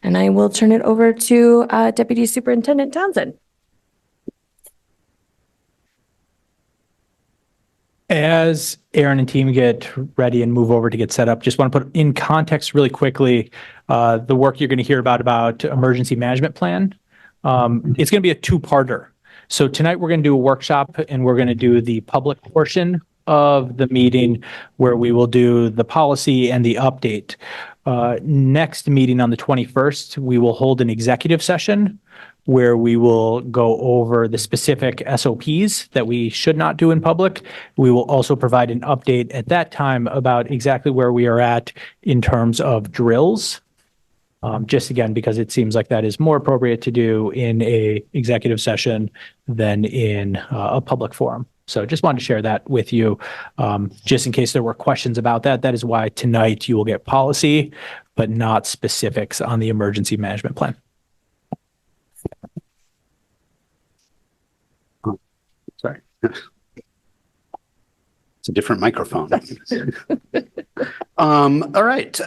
And I will turn it over to Deputy Superintendent Townsend. As Aaron and team get ready and move over to get set up, just want to put in context really quickly the work you're going to hear about emergency management plan. It's going to be a two-parter. So tonight we're going to do a workshop and we're going to do the public portion of the meeting where we will do the policy and the update. Next meeting on the 21st, we will hold an executive session where we will go over the specific SOPs that we should not do in public. We will also provide an update at that time about exactly where we are at in terms of drills. Just again, because it seems like that is more appropriate to do in a executive session than in a public forum. So just wanted to share that with you, just in case there were questions about that. That is why tonight you will get policy, but not specifics on the emergency management plan. Sorry. It's a different microphone. All right.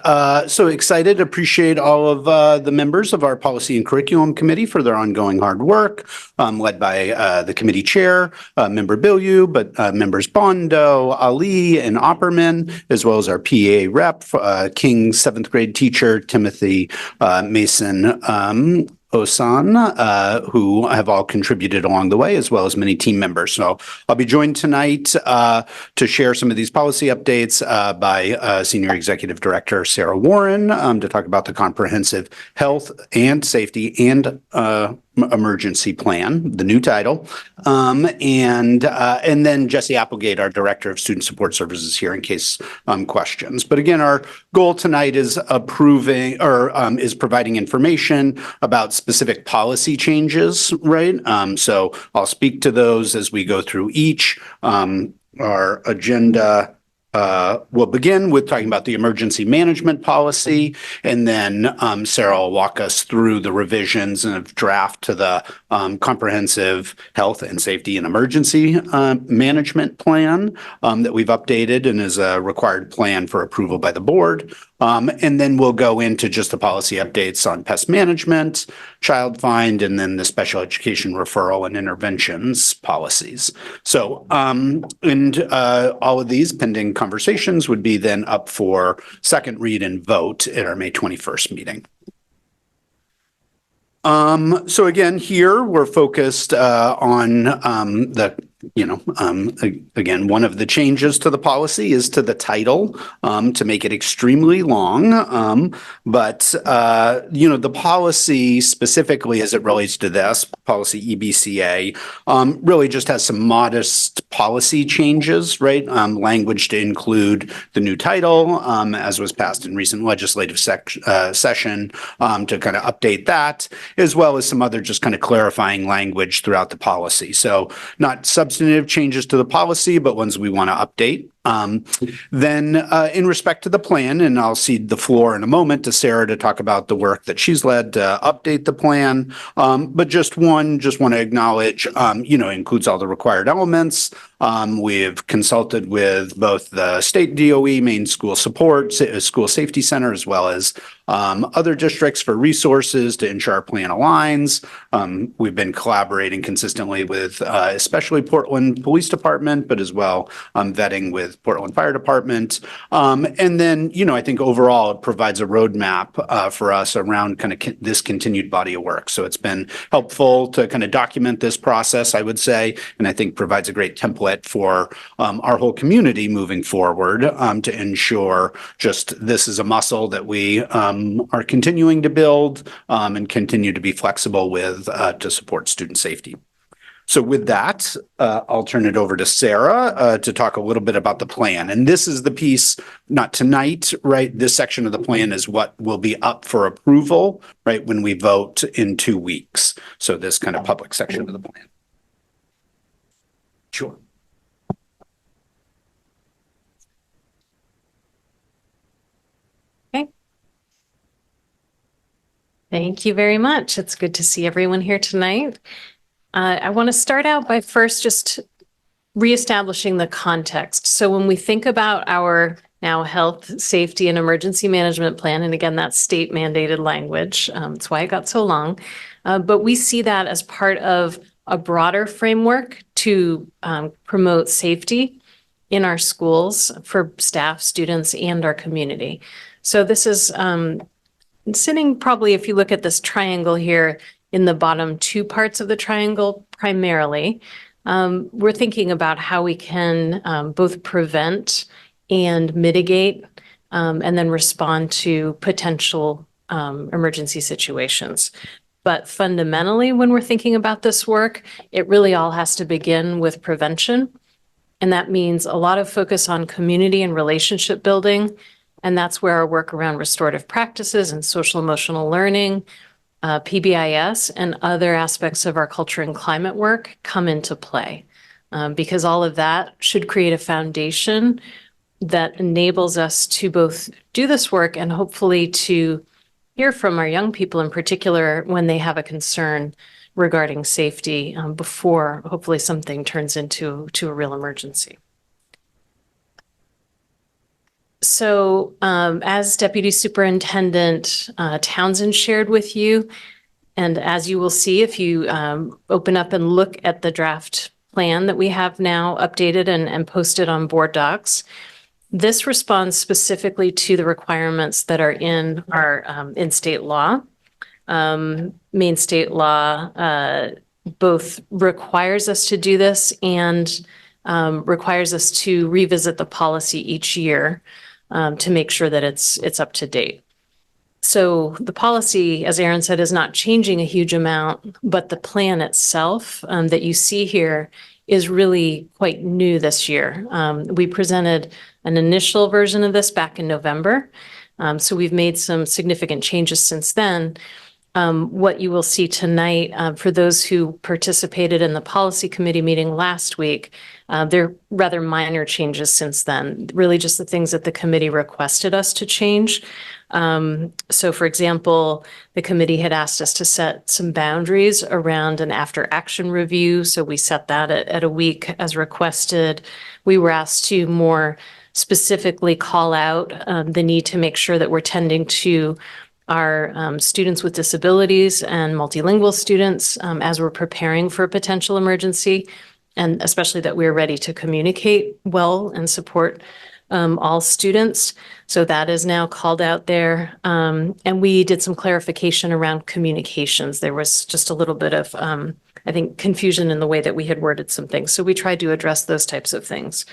So excited, appreciate all of the members of our Policy and Curriculum Committee for their ongoing hard work, led by the committee chair, Member Bilyeu, but members Bondo, Ali, and Opperman, as well as our PA rep, King 7th grade teacher, Timothy Mason Osan, who have all contributed along the way, as well as many team members. So I'll be joined tonight to share some of these policy updates by Senior Executive Director Sarah Warren to talk about the comprehensive health and safety and emergency plan, the new title, and then Jesse Applegate, our Director of Student Support Services, here in case questions. But again, our goal tonight is approving or is providing information about specific policy changes, right? So I'll speak to those as we go through each. Our agenda we'll begin with talking about the emergency management policy, and then Sarah will walk us through the revisions and draft to the comprehensive health and safety and emergency management plan that we've updated and is a required plan for approval by the board. And then we'll go into just the policy updates on pest management, child find, and then the special education referral and interventions policies. So, all of these pending conversations would be then up for second read and vote at our May 21st meeting. So again, here we're focused on again, one of the changes to the policy is to the title to make it extremely long. But the policy specifically as it relates to this policy EBCA really just has some modest policy changes, right? Language to include the new title as was passed in recent legislative session to kind of update that, as well as some other just kind of clarifying language throughout the policy. So not substantive changes to the policy, but ones we want to update. Then in respect to the plan, and I'll cede the floor in a moment to Sarah to talk about the work that she's led to update the plan. But just want to acknowledge, includes all the required elements. We've consulted with both the state DOE, Maine School Support, School Safety Center, as well as other districts for resources to ensure our plan aligns. We've been collaborating consistently with especially Portland Police Department, but as well vetting with Portland Fire Department. And then, I think overall it provides a roadmap for us around kind of this continued body of work. So it's been helpful to kind of document this process, I would say, and I think provides a great template for our whole community moving forward to ensure just this is a muscle that we are continuing to build and continue to be flexible with to support student safety. So with that, I'll turn it over to Sarah to talk a little bit about the plan. And this is the piece, not tonight, right? This section of the plan is what will be up for approval, right, when we vote in 2 weeks. So this kind of public section of the plan. Sure. Okay. Thank you very much. It's good to see everyone here tonight. I want to start out by first just reestablishing the context. So when we think about our now Health, Safety, and Emergency Management Plan. And again, that's state mandated language. That's why it got so long. But we see that as part of a broader framework to promote safety in our schools for staff, students, and our community. So this is sitting probably, if you look at this triangle here, in the bottom two parts of the triangle primarily. We're thinking about how we can both prevent and mitigate and then respond to potential emergency situations. But fundamentally, when we're thinking about this work, it really all has to begin with prevention. And that means a lot of focus on community and relationship building. And that's where our work around restorative practices and social emotional learning, PBIS, and other aspects of our culture and climate work come into play. Because all of that should create a foundation that enables us to both do this work and hopefully to hear from our young people in particular when they have a concern regarding safety before hopefully something turns into a real emergency. So as Deputy Superintendent Townsend shared with you, and as you will see if you open up and look at the draft plan that we have now updated and posted on board docs, this responds specifically to the requirements that are in our in state law. Maine state law both requires us to do this and requires us to revisit the policy each year to make sure that it's up to date. So the policy, as Aaron said, is not changing a huge amount, but the plan itself that you see here is really quite new this year. We presented an initial version of this back in November. So we've made some significant changes since then. What you will see tonight, for those who participated in the policy committee meeting last week, they're rather minor changes since then, really just the things that the committee requested us to change. So for example, the committee had asked us to set some boundaries around an after action review. So we set that at a week as requested. We were asked to more specifically call out the need to make sure that we're tending to our students with disabilities and multilingual students as we're preparing for a potential emergency, and especially that we're ready to communicate well and support all students. So that is now called out there. And we did some clarification around communications. There was just a little bit of, I think, confusion in the way that we had worded some things. So we tried to address those types of things.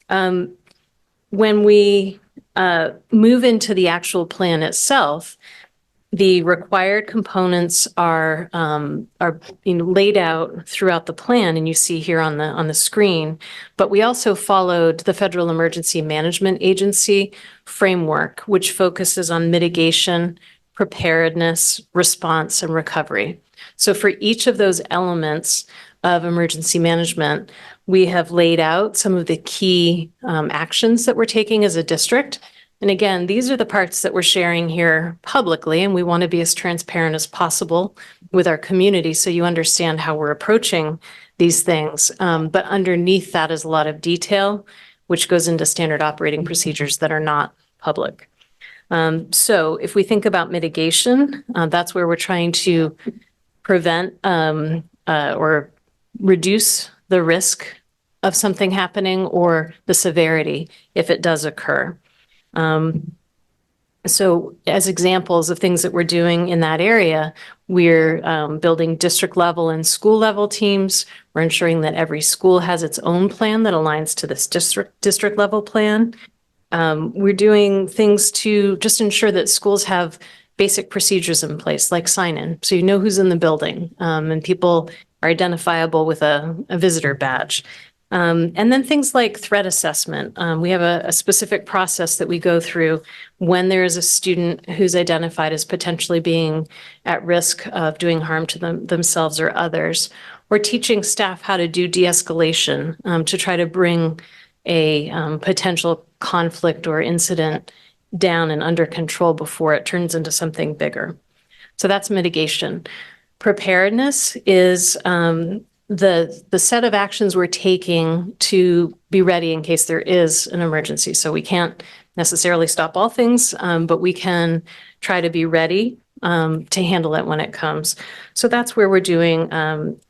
When we move into the actual plan itself, the required components are laid out throughout the plan, and you see here on the screen. But we also followed the Federal Emergency Management Agency framework, which focuses on mitigation, preparedness, response, and recovery. So for each of those elements of emergency management, we have laid out some of the key actions that we're taking as a district. And again, these are the parts that we're sharing here publicly, and we want to be as transparent as possible with our community so you understand how we're approaching these things. But underneath that is a lot of detail, which goes into standard operating procedures that are not public. So if we think about mitigation, that's where we're trying to prevent or reduce the risk of something happening or the severity if it does occur. So as examples of things that we're doing in that area, we're building district level and school level teams. We're ensuring that every school has its own plan that aligns to this district level plan. We're doing things to just ensure that schools have basic procedures in place, like sign-in, so you know who's in the building, and people are identifiable with a visitor badge. And then things like threat assessment. We have a specific process that we go through when there is a student who's identified as potentially being at risk of doing harm to themselves or others. We're teaching staff how to do de-escalation to try to bring a potential conflict or incident down and under control before it turns into something bigger. So that's mitigation. Preparedness is the set of actions we're taking to be ready in case there is an emergency. So we can't necessarily stop all things, but we can try to be ready to handle it when it comes. So that's where we're doing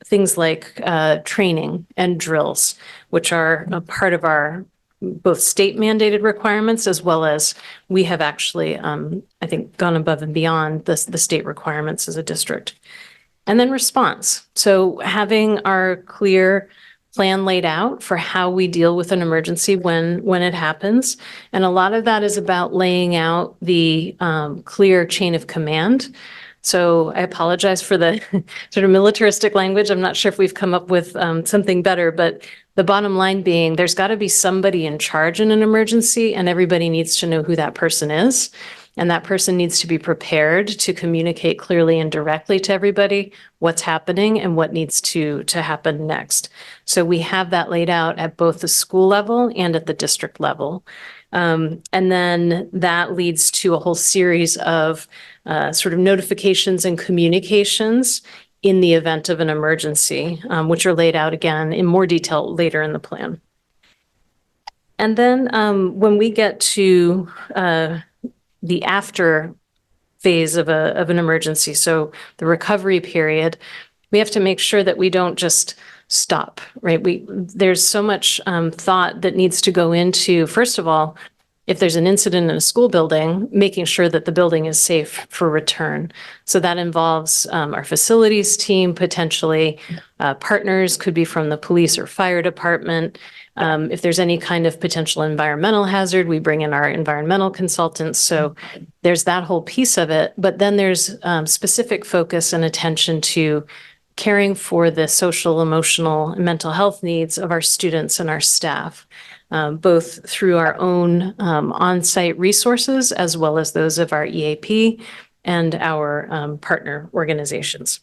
things like training and drills, which are a part of our both state mandated requirements as well as we have actually, I think, gone above and beyond the state requirements as a district. And then response. So having our clear plan laid out for how we deal with an emergency when it happens. And a lot of that is about laying out the clear chain of command. So I apologize for the sort of militaristic language. I'm not sure if we've come up with something better, but the bottom line being there's got to be somebody in charge in an emergency, and everybody needs to know who that person is. And that person needs to be prepared to communicate clearly and directly to everybody what's happening and what needs to happen next. So we have that laid out at both the school level and at the district level. And then that leads to a whole series of sort of notifications and communications in the event of an emergency, which are laid out again in more detail later in the plan. And then when we get to the after phase of an emergency, so the recovery period, we have to make sure that we don't just stop, right? There's so much thought that needs to go into, first of all, if there's an incident in a school building, making sure that the building is safe for return. So that involves our facilities team, potentially partners, could be from the police or fire department. If there's any kind of potential environmental hazard, we bring in our environmental consultants. So there's that whole piece of it. But then there's specific focus and attention to caring for the social, emotional, and mental health needs of our students and our staff, both through our own on-site resources as well as those of our EAP and our partner organizations.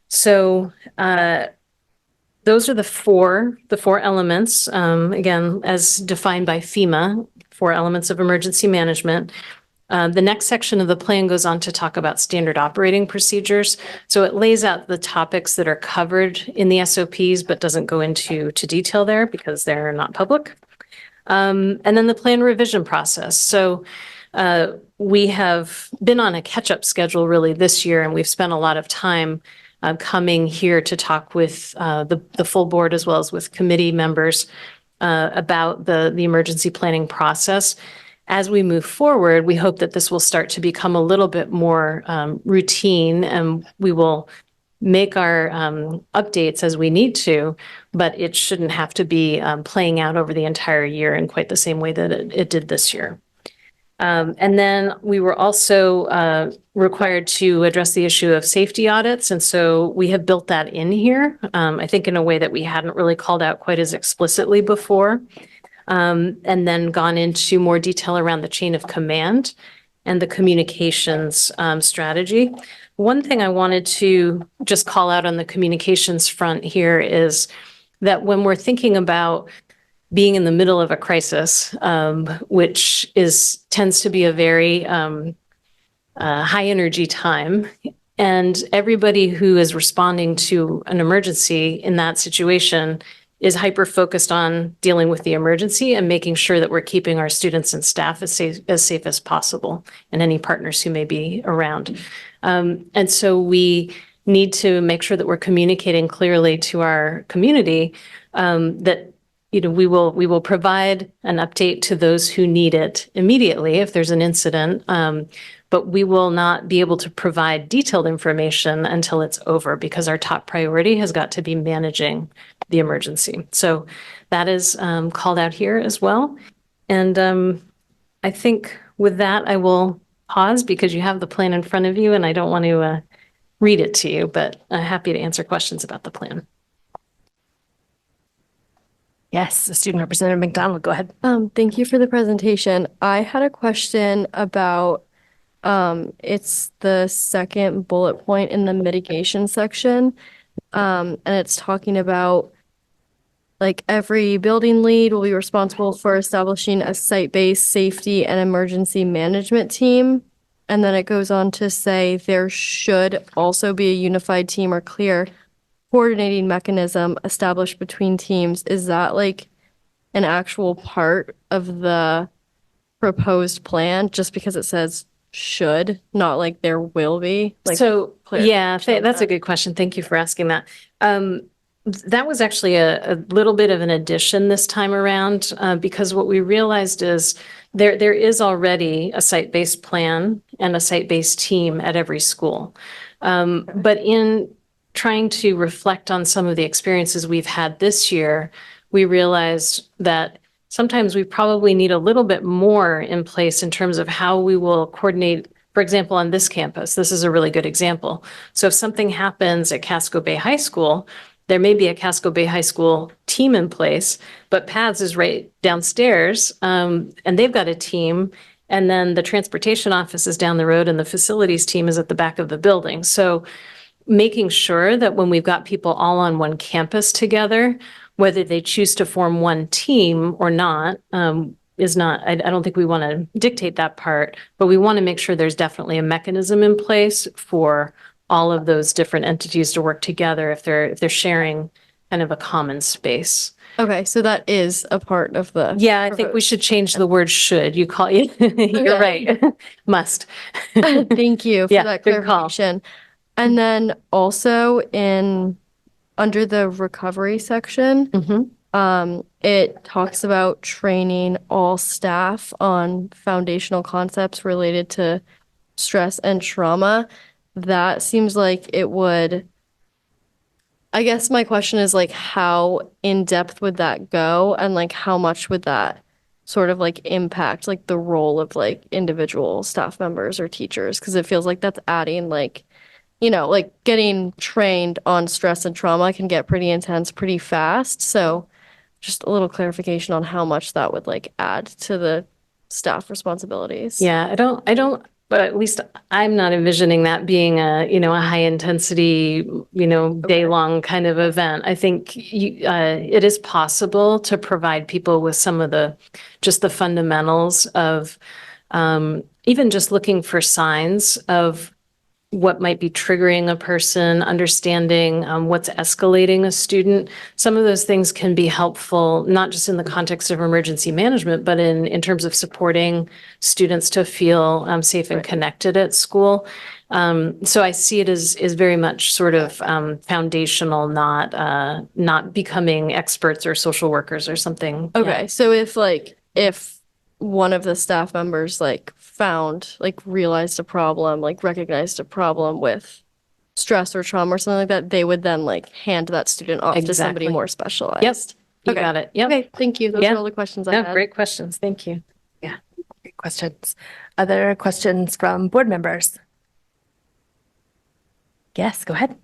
So those are the four elements, again, as defined by FEMA, 4 elements of emergency management. The next section of the plan goes on to talk about standard operating procedures. So it lays out the topics that are covered in the SOPs, but doesn't go into detail there because they're not public. And then the plan revision process. So we have been on a catch-up schedule really this year, and we've spent a lot of time coming here to talk with the full board as well as with committee members about the emergency planning process. As we move forward, we hope that this will start to become a little bit more routine, and we will make our updates as we need to, but it shouldn't have to be playing out over the entire year in quite the same way that it did this year. And then we were also required to address the issue of safety audits. And so we have built that in here, I think in a way that we hadn't really called out quite as explicitly before. And then gone into more detail around the chain of command and the communications strategy. One thing I wanted to just call out on the communications front here is that when we're thinking about being in the middle of a crisis, which tends to be a very high energy time, and everybody who is responding to an emergency in that situation is hyper-focused on dealing with the emergency and making sure that we're keeping our students and staff as safe as possible, and any partners who may be around. And so we need to make sure that we're communicating clearly to our community that we will provide an update to those who need it immediately if there's an incident, but we will not be able to provide detailed information until it's over, because our top priority has got to be managing the emergency. So that is called out here as well. And I think with that, I will pause because you have the plan in front of you and I don't want to read it to you, but I'm happy to answer questions about the plan. Yes, Student Representative McDonald, go ahead. Thank you for the presentation. I had a question about, it's the second bullet point in the mitigation section. And it's talking about like every building lead will be responsible for establishing a site-based safety and emergency management team. And then it goes on to say there should also be a unified team or clear coordinating mechanism established between teams. Is that like an actual part of the proposed plan just because it says should, not like there will be? Like, So, yeah, clarification on that's a that. good question. Thank you for asking that. That was actually a little bit of an addition this time around, because what we realized is there is already a site-based plan and a site-based team at every school. But in trying to reflect on some of the experiences we've had this year, we realized that sometimes we probably need a little bit more in place in terms of how we will coordinate. For example, on this campus, this is a really good example. So if something happens at Casco Bay High School, there may be a Casco Bay High School team in place, but PATHS is right downstairs, and they've got a team. And then the transportation office is down the road and the facilities team is at the back of the building. So making sure that when we've got people all on one campus together, whether they choose to form one team or not, is not, I don't think we want to dictate that part, but we want to make sure there's definitely a mechanism in place for all of those different entities to work together if they're sharing kind of a common space. Okay, so that is a part of the. Yeah, I think we should change the word should. You call it, you're right. Must. Thank you for Yeah, that good call. clarification. And then also under the recovery section, it talks about training all staff on foundational concepts related to stress and trauma. That seems like it would, I guess my question is like, how in depth would that go? And like, how much would that sort of like impact like the role of like individual staff members or teachers? Because it feels like that's adding like, like getting trained on stress and trauma can get pretty intense pretty fast. So just a little clarification on how much that would like add to the staff responsibilities. Yeah, I don't, but at least I'm not envisioning that being a high intensity, day long kind of event. I think it is possible to provide people with some of the fundamentals of even just looking for signs of what might be triggering a person, understanding what's escalating a student. Some of those things can be helpful, not just in the context of emergency management, but in terms of supporting students to feel safe and connected at school. So I see it as very much sort of foundational, not becoming experts or social workers or something. Okay, Yeah. so if one of the staff members realized a problem, recognized a problem with stress or trauma or something like that, they would then hand that student off to somebody Exactly. more specialized. Yes, you Okay. got it. Yep. Okay, thank you. Those Yeah. are all the questions I No, had. great questions. Thank you. Great questions. Other questions from board members? Yes, go ahead.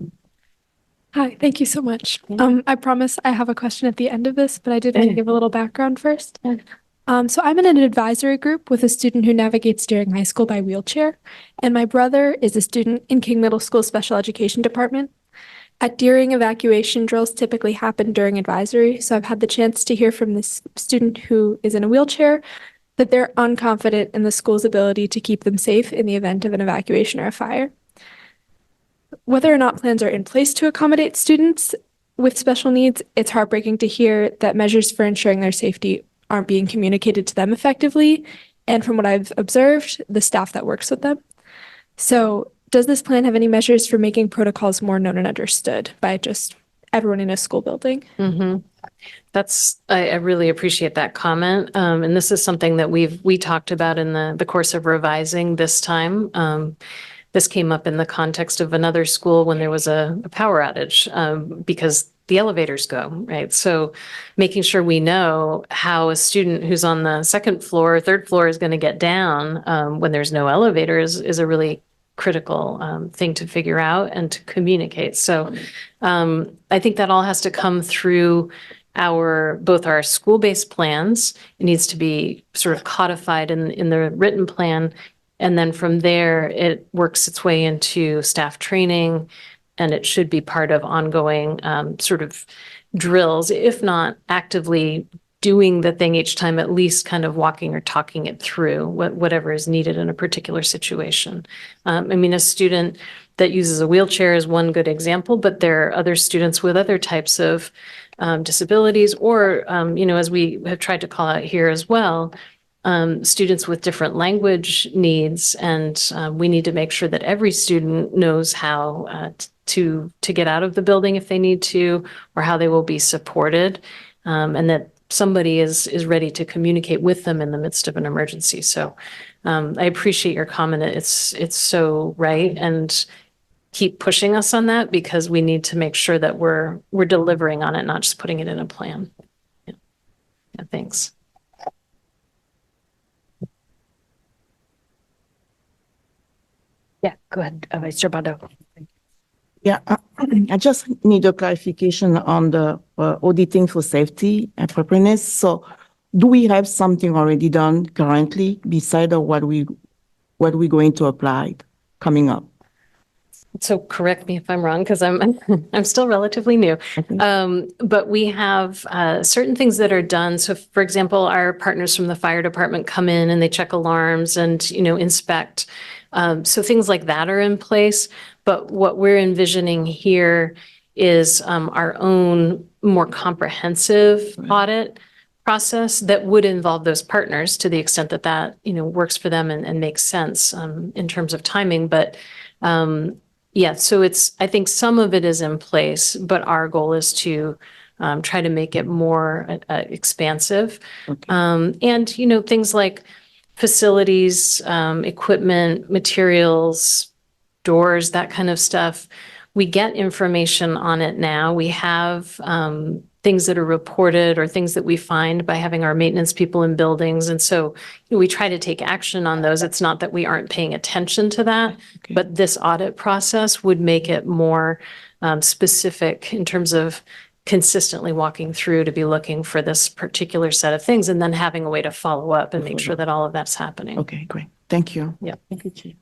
Hi, thank you so much. I promise I have a question at the end of this, but I did want to give a little background first. So I'm in an advisory group with a student who navigates during high school by wheelchair, and my brother is a student in King Middle School Special Education Department. During evacuation drills typically happen during advisory, so I've had the chance to hear from this student who is in a wheelchair that they're unconfident in the school's ability to keep them safe in the event of an evacuation or a fire. Whether or not plans are in place to accommodate students with special needs, it's heartbreaking to hear that measures for ensuring their safety aren't being communicated to them effectively, and from what I've observed, the staff that works with them. So does this plan have any measures for making protocols more known and understood by just everyone in a school building? Mm-hmm. I really appreciate that comment. And this is something that we talked about in the course of revising this time. This came up in the context of another school when there was a power outage because the elevators go, right? So making sure we know how a student who's on the second floor, third floor is going to get down when there's no elevator is a really critical thing to figure out and to communicate. So I think that all has to come through both our school-based plans. It needs to be sort of codified in the written plan. And then from there, it works its way into staff training, and it should be part of ongoing sort of drills, if not actively doing the thing each time, at least kind of walking or talking it through, whatever is needed in a particular situation. I mean, a student that uses a wheelchair is one good example, but there are other students with other types of disabilities, or, as we have tried to call out here as well, students with different language needs, and we need to make sure that every student knows how to get out of the building if they need to, or how they will be supported, and that somebody is ready to communicate with them in the midst of an emergency. So I appreciate your comment. It's so right, and keep pushing us on that, because we need to make sure that we're delivering on it, not just putting it in a plan. Yeah, thanks. Yeah, go ahead, Vice Chair Bondo. Yeah, I just need a clarification on the auditing for safety and preparedness. So do we have something already done currently beside of what we're going to apply coming up? So correct me if I'm wrong, because I'm still relatively new. But we have certain things that are done. So for example, our partners from the fire department come in and they check alarms and, inspect. So things like that are in place. But what we're envisioning here is our own more comprehensive audit process that would involve those partners to the extent that works for them and makes sense in terms of timing. But yeah, so I think some of it is in place, but our goal is to try to make it more expansive. Okay. And, things like facilities, equipment, materials, doors, that kind of stuff. We get information on it now. We have things that are reported or things that we find by having our maintenance people in buildings. And so we try to take action on those. It's not that we aren't paying attention to that, but this audit process would make it more specific in terms of consistently walking through to be looking for this particular set of things and then having a way to follow up and make sure that all of that's happening. Okay, great. Thank you. Yeah. Thank you, Chief.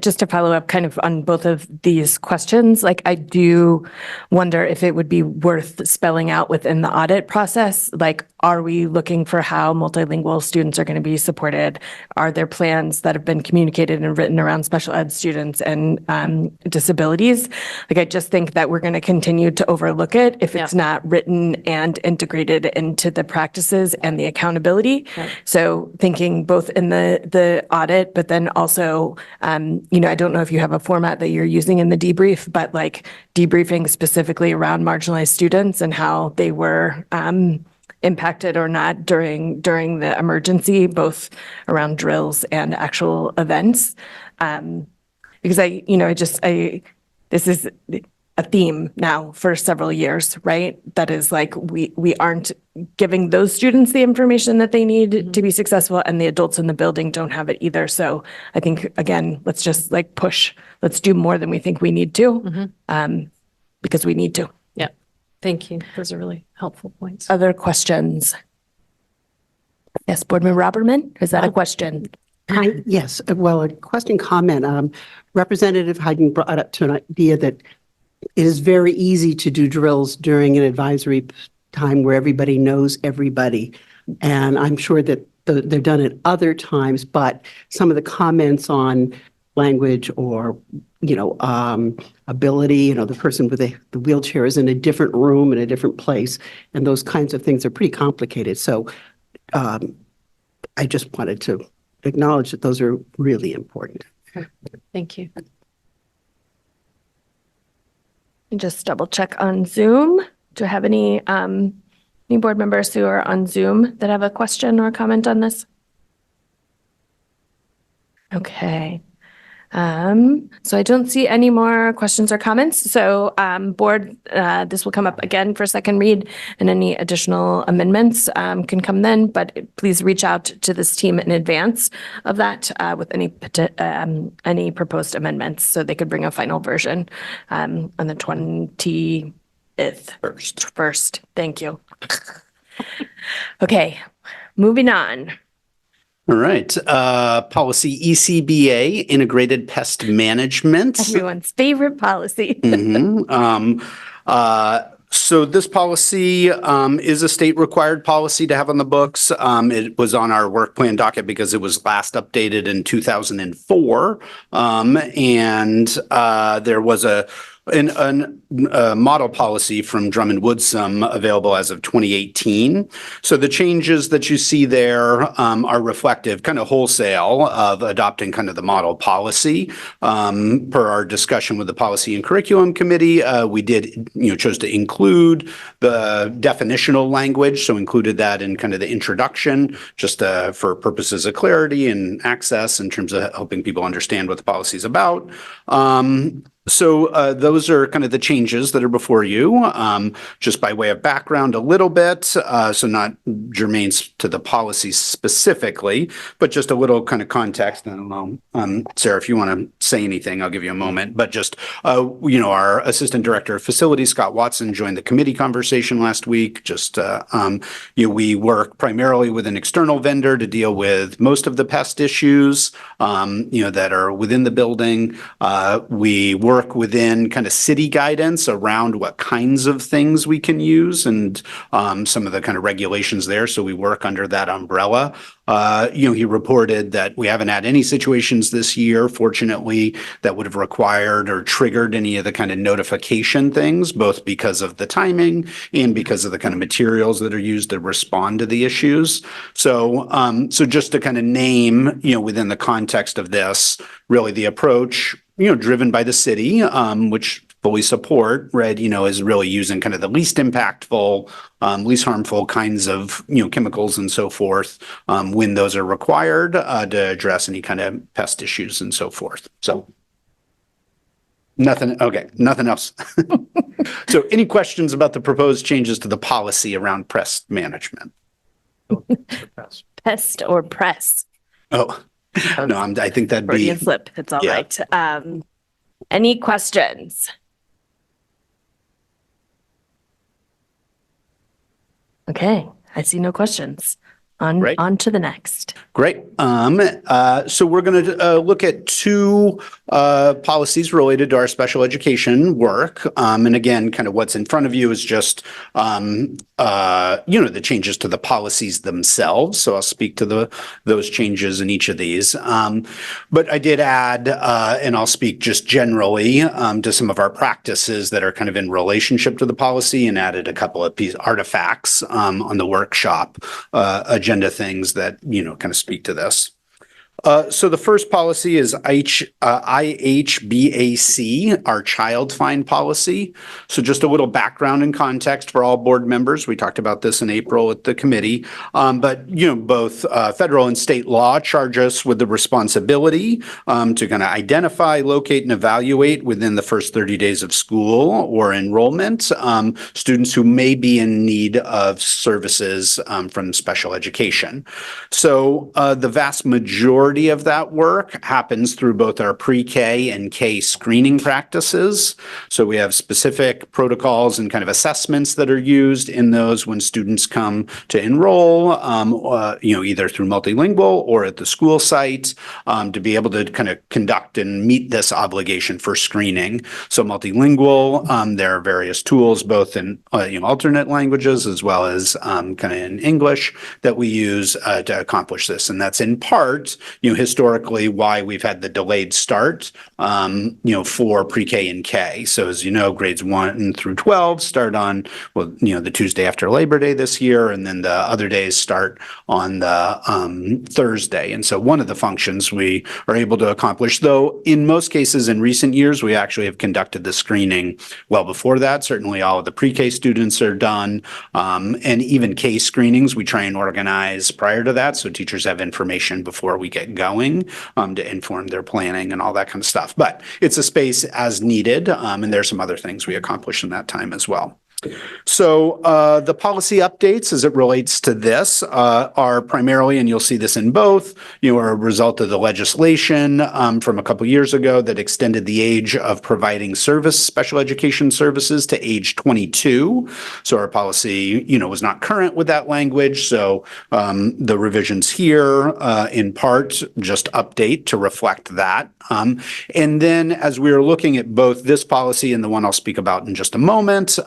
Just to follow up kind of on both of these questions, like I do wonder if it would be worth spelling out within the audit process, like, are we looking for how multilingual students are going to be supported? Are there plans that have been communicated and written around special ed students and disabilities? Like, I just think that we're going to continue to overlook it if it's not written and integrated into the practices and the accountability. So thinking both in the audit, but then also I don't know if you have a format that you're using in the debrief, but like debriefing specifically around marginalized students and how they were impacted or not during the emergency, both around drills and actual events. Because this is a theme now for several years, right? That is like, we aren't giving those students the information that they need to be successful, and the adults in the building don't have it either. So I think, again, let's just like push, let's do more than we think we need to, because we need to. Yeah. Thank you. Those are really helpful points. Other questions? Yes, Board Member Robertman, is that a question? Hi, yes. Well, a question comment. Representative Hayden brought up to an idea that it is very easy to do drills during an advisory time where everybody knows everybody. And I'm sure that they're done at other times, but some of the comments on language or, ability, the person with the wheelchair is in a different room, in a different place, and those kinds of things are pretty complicated. So I just wanted to acknowledge that those are really important. Thank you. And just double check on Zoom. Do I have any board members who are on Zoom that have a question or comment on this? Okay. So I don't see any more questions or comments. So board, this will come up again for second read, and any additional amendments can come then, but please reach out to this team in advance of that with any proposed amendments so they could bring a final version on the 25th. First. Thank you. Okay, moving on. All right. Policy ECBA, Integrated Pest Management. Everyone's favorite policy. So this policy is a state required policy to have on the books. It was on our work plan docket because it was last updated in 2004. And there was a a model policy from Drummond Woodsum available as of 2018. So the changes that you see there are reflective, kind of wholesale, of adopting kind of the model policy. Per our discussion with the Policy and Curriculum Committee, we did, chose to include the definitional language, so included that in kind of the introduction, just for purposes of clarity and access in terms of helping people understand what the policy is about. So those are kind of the changes that are before you. Just by way of background a little bit, so not germane to the policy specifically, but just a little kind of context. And Sarah, if you want to say anything, I'll give you a moment. But just, our Assistant Director of Facilities, Scott Watson, joined the committee conversation last week. Just, we work primarily with an external vendor to deal with most of the pest issues, that are within the building. We work within kind of city guidance around what kinds of things we can use and some of the kind of regulations there. So we work under that umbrella. He reported that we haven't had any situations this year, fortunately, that would have required or triggered any of the kind of notification things, both because of the timing and because of the kind of materials that are used to respond to the issues. So, just to kind of name, within the context of this, really the approach, driven by the city, which fully support, right, is really using kind of the least impactful, least harmful kinds of, chemicals and so forth, when those are required, to address any kind of pest issues and so forth. So nothing else. So any questions about the proposed changes to the policy around pest management? Pest or press? Oh, no, I think that'd be. Freudian slip. It's all Yeah. right. Any questions? Okay, I see no questions. Great. On to the next. Great. So we're going to look at two policies related to our special education work. And again, kind of what's in front of you is just, the changes to the policies themselves. So I'll speak to those changes in each of these. But I did add, and I'll speak just generally to some of our practices that are kind of in relationship to the policy, and added a couple of artifacts on the workshop agenda things that, kind of speak to this. So the first policy is IHBAC, our child fine policy. So just a little background and context for all board members. We talked about this in April at the committee. But, both federal and state law charge us with the responsibility to kind of identify, locate, and evaluate within the first 30 days of school or enrollment students who may be in need of services from special education. So the vast majority of that work happens through both our pre-K and K screening practices. So we have specific protocols and kind of assessments that are used in those when students come to enroll, either through multilingual or at the school site, to be able to kind of conduct and meet this obligation for screening. So multilingual, there are various tools, both in alternate languages as well as kind of in English, that we use to accomplish this. And that's in part, historically why we've had the delayed start, for pre-K and K. So as you know, grades 1 through 12 start on, the Tuesday after Labor Day this year, and then the other days start on the Thursday. And so one of the functions we are able to accomplish, though in most cases in recent years, we actually have conducted the screening well before that. Certainly all of the pre-K students are done, and even K screenings we try and organize prior to that, so teachers have information before we get going, to inform their planning and all that kind of stuff. But it's a space as needed, and there's some other things we accomplish in that time as well. So the policy updates as it relates to this are primarily, and you'll see this in both, are a result of the legislation from a couple years ago that extended the age of providing special education services to age 22. So our policy, was not current with that language. So the revisions here in part just update to reflect that. And then as we are looking at both this policy and the one I'll speak about in just a moment,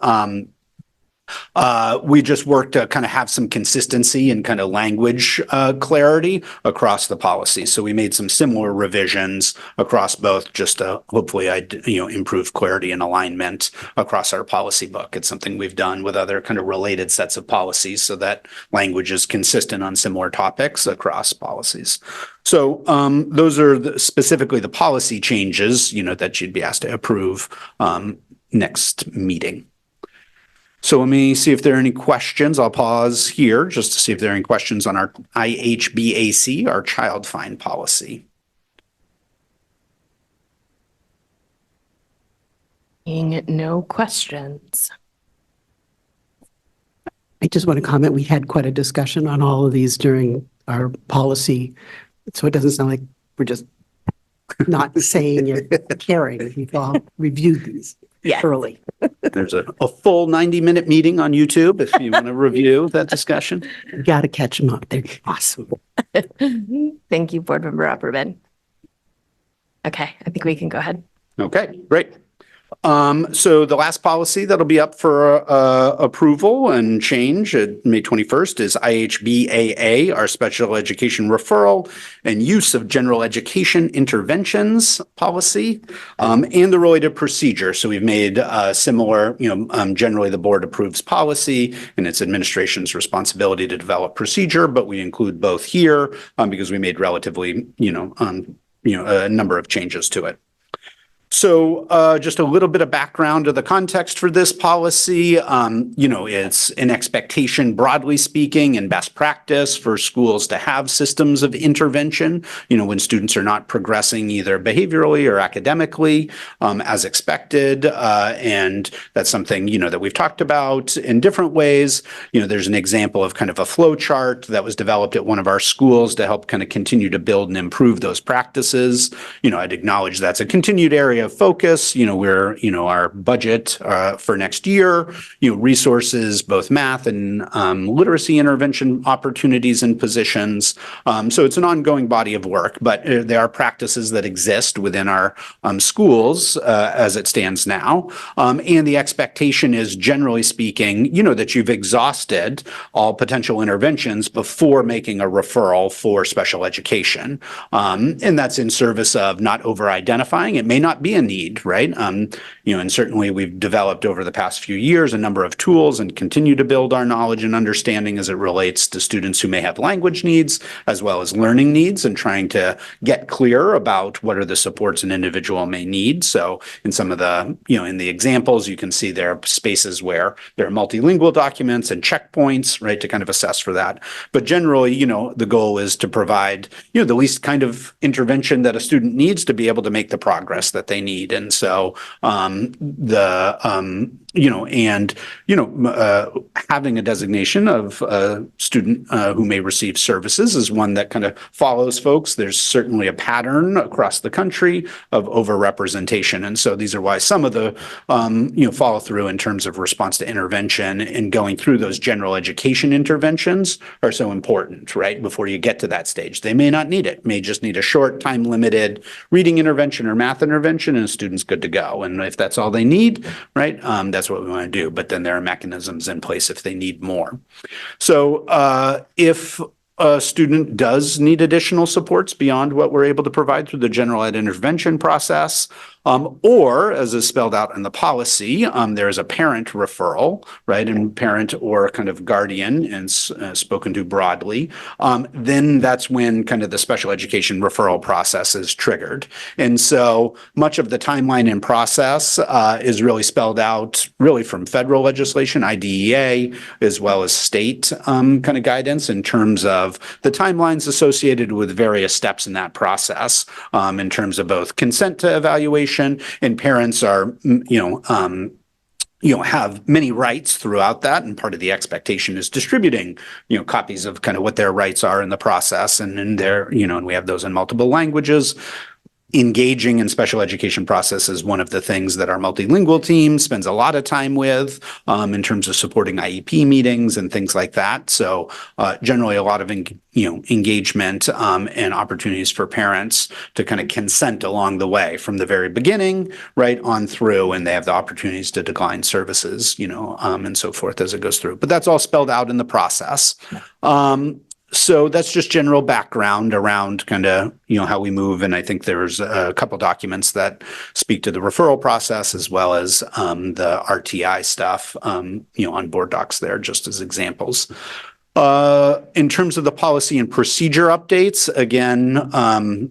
We just worked to kind of have some consistency and kind of language clarity across the policy. So we made some similar revisions across both just to hopefully improve clarity and alignment across our policy book. It's something we've done with other kind of related sets of policies so that language is consistent on similar topics across policies. So those are specifically the policy changes, that you'd be asked to approve next meeting. So let me see if there are any questions. I'll pause here just to see if there are any questions on our IHBAC, our child fine policy. Seeing no questions. I just want to comment, we had quite a discussion on all of these during our policy, so it doesn't sound like we're just not saying it, caring. We've all reviewed these thoroughly. There's a full 90-minute meeting on YouTube if you want to review that discussion. You got to catch them up. They're awesome. Thank you, Board Member Opperman. Okay, I think we can go ahead. Okay, great. So the last policy that'll be up for approval and change at May 21st is IHBAA, our special education referral and use of general education interventions policy, and the related procedure. So we've made similar, generally the board approves policy and it's administration's responsibility to develop procedure, but we include both here because we made relatively, a number of changes to it. So just a little bit of background to the context for this policy. It's an expectation, broadly speaking, and best practice for schools to have systems of intervention, when students are not progressing either behaviorally or academically as expected. And that's something, that we've talked about in different ways. There's an example of kind of a flow chart that was developed at one of our schools to help kind of continue to build and improve those practices. I'd acknowledge that's a continued area of focus. We're, our budget for next year, resources, both math and literacy intervention opportunities and positions. So it's an ongoing body of work, but there are practices that exist within our schools as it stands now. And the expectation is, generally speaking, that you've exhausted all potential interventions before making a referral for special education. And that's in service of not over-identifying. It may not be a need, right? And certainly we've developed over the past few years a number of tools and continue to build our knowledge and understanding as it relates to students who may have language needs as well as learning needs, and trying to get clear about what are the supports an individual may need. So in some of the, in the examples, you can see there are spaces where there are multilingual documents and checkpoints, right, to kind of assess for that. But generally, the goal is to provide, the least kind of intervention that a student needs to be able to make the progress that they need. And so having a designation of a student who may receive services is one that kind of follows folks. There's certainly a pattern across the country of overrepresentation. And so these are why some of the, follow through in terms of response to intervention and going through those general education interventions are so important, right? Before you get to that stage, they may not need it, may just need a short time limited reading intervention or math intervention, and a student's good to go. And if that's all they need, right, that's what we want to do. But then there are mechanisms in place if they need more. So if a student does need additional supports beyond what we're able to provide through the general ed intervention process, or as is spelled out in the policy, there is a parent referral, right? And parent or kind of guardian and spoken to broadly, then that's when kind of the special education referral process is triggered. And so much of the timeline and process is really spelled out really from federal legislation, IDEA, as well as state kind of guidance in terms of the timelines associated with various steps in that process, in terms of both consent to evaluation, and parents are, have many rights throughout that. And part of the expectation is distributing, copies of kind of what their rights are in the process and in their, and we have those in multiple languages. engaging in special education process is one of the things that our multilingual team spends a lot of time with in terms of supporting IEP meetings and things like that. So generally a lot of engagement and opportunities for parents to kind of consent along the way from the very beginning right on through, and they have the opportunities to decline services, and so forth as it goes through. But that's all spelled out in the process. So that's just general background around kind of, how we move. And I think there's a couple documents that speak to the referral process as well as the RTI stuff, on board docs there, just as examples. In terms of the policy and procedure updates, again,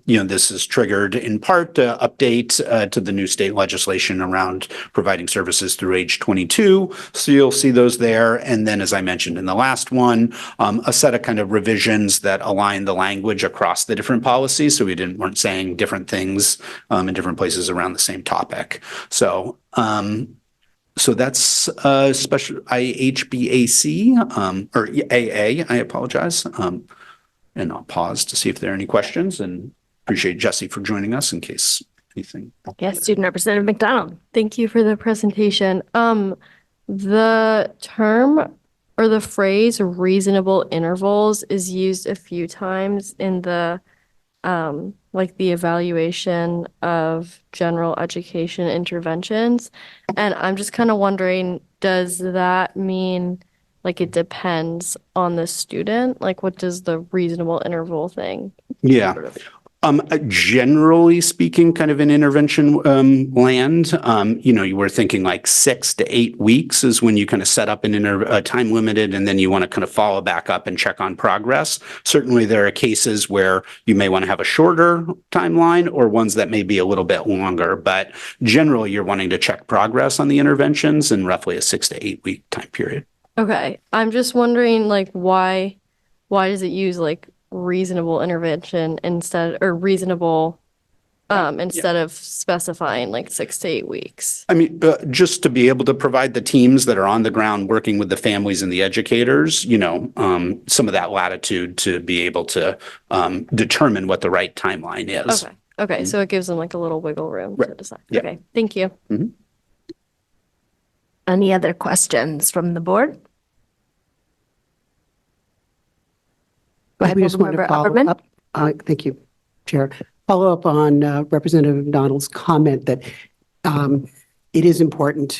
this is triggered in part to update to the new state legislation around providing services through age 22. So you'll see those there. And then, as I mentioned in the last one, a set of kind of revisions that align the language across the different policies. So we weren't saying different things in different places around the same topic. So that's special IHBAC or AA, I apologize. And I'll pause to see if there are any questions, and appreciate Jesse for joining us in case anything. Yes, Student Representative McDonald. Thank you for the presentation. The term or the phrase reasonable intervals is used a few times in the the evaluation of general education interventions. And I'm just kind of wondering, does that mean it depends on the student? What does the reasonable interval thing? Yeah. Generally speaking, kind of in intervention land, you were thinking 6 to 8 weeks is when you kind of set up an time limited, and then you want to kind of follow back up and check on progress. Certainly, there are cases where you may want to have a shorter timeline or ones that may be a little bit longer, but generally, you're wanting to check progress on the interventions in roughly a 6 to 8 week time period. Okay, I'm just wondering, why does it use reasonable intervention instead of specifying 6 to 8 weeks? I mean, just to be able to provide the teams that are on the ground working with the families and the educators, some of that latitude to be able to determine what the right timeline is. Okay. So it gives them a little wiggle room to decide. Yeah. Okay, thank you. Mm-hmm. Any other questions from the board? Go ahead, We just want to Member follow Upperman. up. Thank you, Chair. Follow up on Representative McDonald's comment that it is important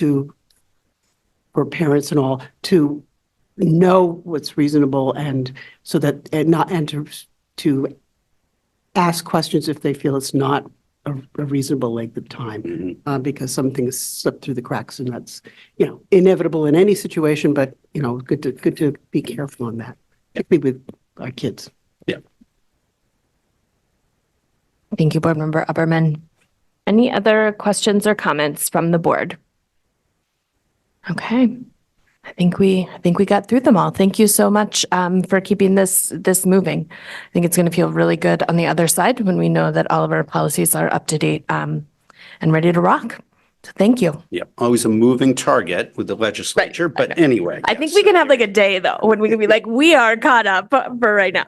for parents and all to know what's reasonable, and so that to ask questions if they feel it's not a reasonable length of time, because some things slip through the cracks, and that's inevitable in any situation. But good to be careful on that, particularly with our kids. Yeah. Thank you, Board Member Upperman. Any other questions or comments from the board? Okay. I think we got through them all. Thank you so much for keeping this moving. I think it's going to feel really good on the other side when we know that all of our policies are up to date and ready to rock. So thank you. Yeah, always a moving target with the legislature, but anyway. I think we can have a day though when we can be we are caught up for right now.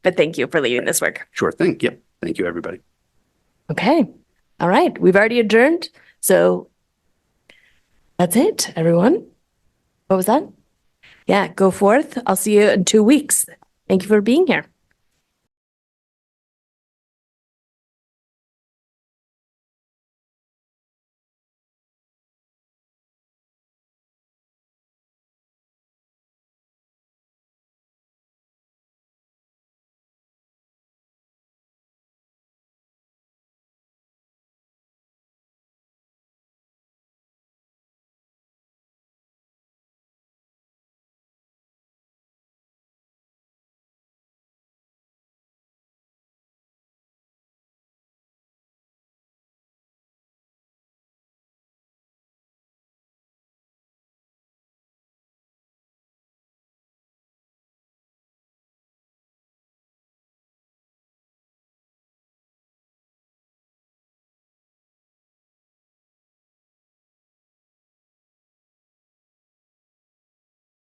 But thank you for leading this work. Sure thing. Yep. Thank you, everybody. Okay. All right. We've already adjourned. So that's it, everyone. What was that? Yeah, go forth. I'll see you in 2 weeks. Thank you for being here.